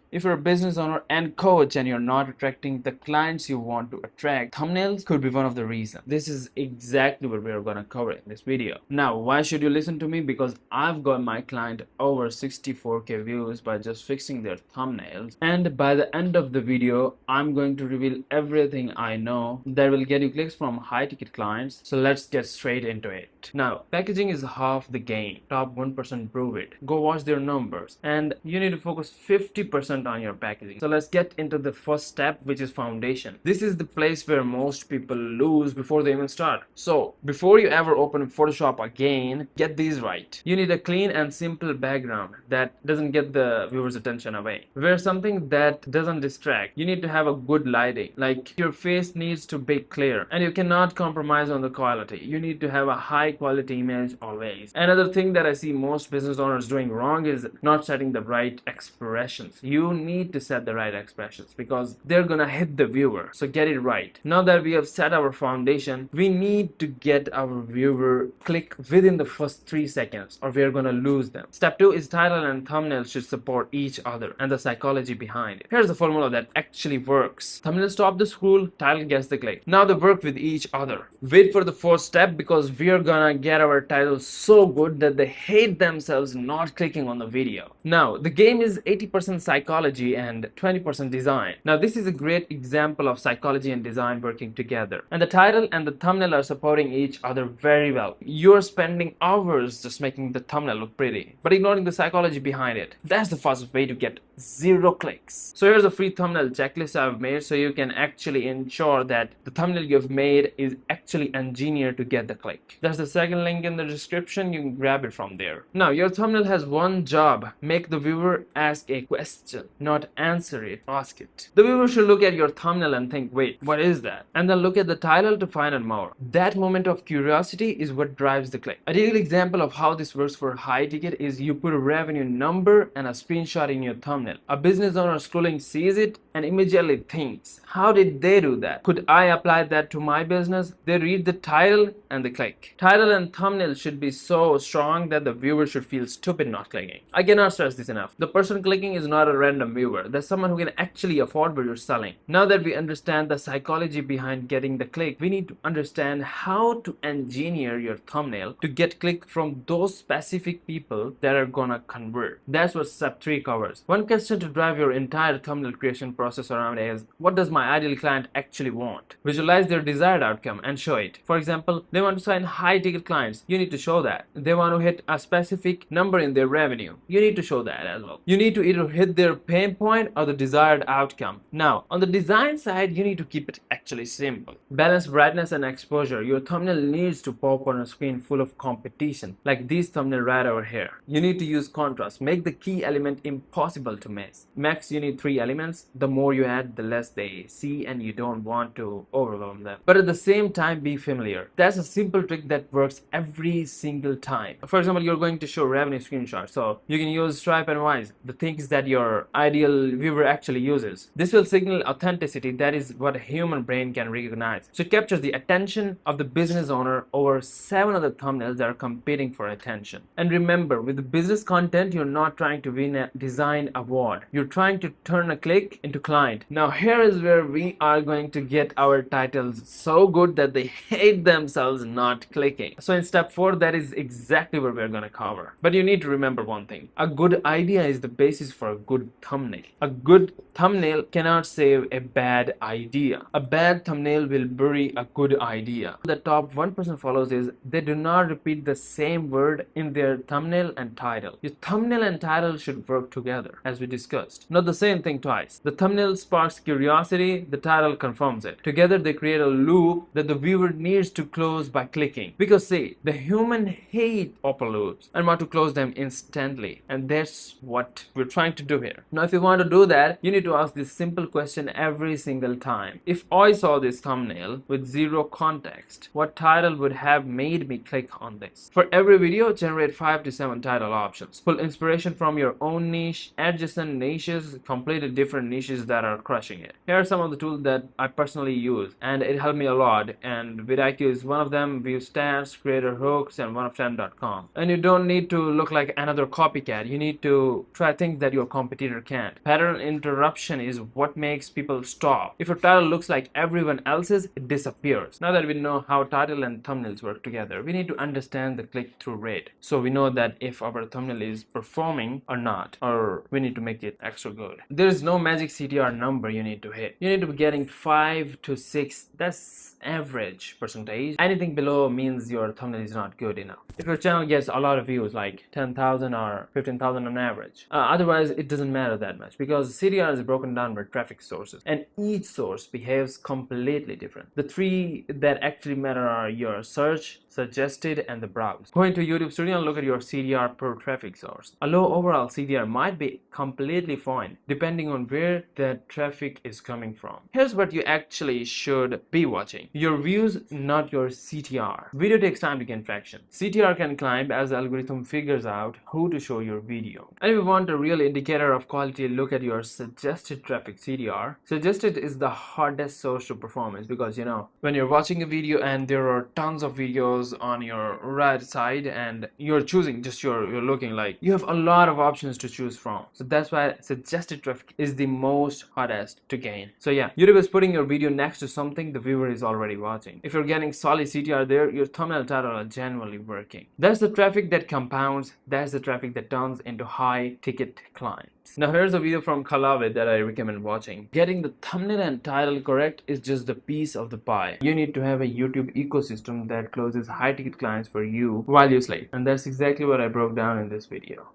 If you're a business owner and coach and you're not attracting the clients you want to attract, thumbnails could be one of the reasons. This is exactly what we're gonna cover in this video. Now, why should you listen to me? Because I've got my client over 64k views by just fixing their thumbnails. And by the end of the video, I'm going to reveal everything I know that will get you clicks from high ticket clients. So let's get straight into it. Now, packaging is half the game. Top 1% prove it. Go watch their numbers. And you need to focus 50% on your packaging. So let's get into the first step, which is foundation. This is the place where most people lose before they even start. So before you ever open Photoshop again, get these right. You need a clean and simple background that doesn't get the viewer's attention away. Wear something that doesn't distract. You need to have a good lighting. Like your face needs to be clear and you cannot compromise on the quality. You need to have a high quality image always. Another thing that I see most business owners doing wrong is not setting the right expressions. You need to set the right expressions because they're gonna hit the viewer. So get it right. Now that we have set our foundation, we need to get our viewer click within the first 3 seconds or we're gonna lose them. Step 2 is title and thumbnail should support each other and the psychology behind it. Here's the formula that actually works. Thumbnail stop the scroll, title gets the click. Now they work with each other. Wait for the fourth step because we're gonna get our title so good that they hate themselves not clicking on the video. Now the game is 80% psychology and 20% design. Now this is a great example of psychology and design working together, and the title and the thumbnail are supporting each other very well. You're spending hours just making the thumbnail look pretty but ignoring the psychology behind it. That's the fastest way to get 0 clicks. So here's a free thumbnail checklist I've made so you can actually ensure that the thumbnail you've made is actually engineered to get the click. There's the second link in the description. You can grab it from there. Now your thumbnail has one job: make the viewer ask a question, not answer it, ask it. The viewer should look at your thumbnail and think, wait, what is that? And then look at the title to find out more. That moment of curiosity is what drives the click. A real example of how this works for high ticket is you put a revenue number and a screenshot in your thumbnail. A business owner scrolling sees it and immediately thinks, how did they do that? Could I apply that to my business? They read the title and they click. Title and thumbnail should be so strong that the viewer should feel stupid not clicking. I cannot stress this enough. The person clicking is not a random viewer. That's someone who can actually afford what you're selling. Now that we understand the psychology behind getting the click, we need to understand how to engineer your thumbnail to get click from those specific people that are gonna convert. That's what step 3 covers. One question to drive your entire thumbnail creation process around is, what does my ideal client actually want? Visualize their desired outcome and show it. For example, they want to sign high ticket clients. You need to show that. They want to hit a specific number in their revenue. You need to show that as well. You need to either hit their pain point or the desired outcome. Now, on the design side, you need to keep it actually simple. Balance brightness and exposure. Your thumbnail needs to pop on a screen full of competition, like these thumbnail right over here. You need to use contrast. Make the key element impossible to miss. Max, you need 3 elements. The more you add, the less they see, and you don't want to overwhelm them. But at the same time, be familiar. That's a simple trick that works every single time. For example, you're going to show revenue screenshots, so you can use Stripe and Wise, the things that your ideal viewer actually uses. This will signal authenticity. That is what a human brain can recognize. So it captures the attention of the business owner over 7 other thumbnails that are competing for attention. And remember, with the business content, you're not trying to win a design award. You're trying to turn a click into client. Now here is where we are going to get our titles so good that they hate themselves not clicking. So in step 4, that is exactly what we're going to cover. But you need to remember one thing. A good idea is the basis for a good thumbnail. A good thumbnail cannot save a bad idea. A bad thumbnail will bury a good idea. The top 1% follows is they do not repeat the same word in their thumbnail and title. Your thumbnail and title should work together, as we discussed. Not the same thing twice. The thumbnail sparks curiosity, the title confirms it. Together they create a loop that the viewer needs to close by clicking. Because see, the human hate open loops and want to close them instantly. And that's what we're trying to do here. Now if you want to do that, you need to ask this simple question every single time. If I saw this thumbnail with 0 context, what title would have made me click on this? For every video, generate 5 to 7 title options. Pull inspiration from your own niche, adjacent niches, completely different niches that are crushing it. Here are some of the tools that I personally use and it helped me a lot, and vidIQ is one of them. View stats, e-commerce, creator hooks, and oneoften.com. And you don't need to look like another copycat. You need to try things that your competitor can't. Pattern interruption is what makes people stop. If your title looks like everyone else's, it disappears. Now that we know how title and thumbnails work together, we need to understand the click-through rate. So we know that if our thumbnail is performing or not, or we need to make it extra good. There is no magic CTR number you need to hit. You need to be getting 5 to 6. That's average percentage. Anything below means your thumbnail is not good enough. If your channel gets a lot of views, like 10,000 or 15,000 on average, otherwise it doesn't matter that much, because CTR is broken down by traffic sources and each source behaves completely different. The three that actually matter are your search, suggested, and the browse. Go into YouTube Studio and look at your CTR per traffic source. A low overall CTR might be completely fine depending on where the traffic is coming from. Here's what you actually should be watching: your views, not your CTR. Video takes time to gain traction. CTR can climb as the algorithm figures out who to show your video. And if you want a real indicator of quality, look at your suggested traffic CTR. Suggested is the hardest source to performance, because when you're watching a video and there are tons of videos on your right side and you're choosing, just you're looking, like you have a lot of options to choose from. So that's why suggested traffic is the most hardest to gain. So yeah, YouTube is putting your video next to something the viewer is already watching. If you're getting solid CTR there, your thumbnail title are genuinely working. That's the traffic that compounds. That's the traffic that turns into high ticket clients. Now here's a video from Kalavid that I recommend watching. Getting the thumbnail and title correct is just the piece of the pie. You need to have a YouTube ecosystem that closes high ticket clients for you while you sleep. And that's exactly what I broke down in this video.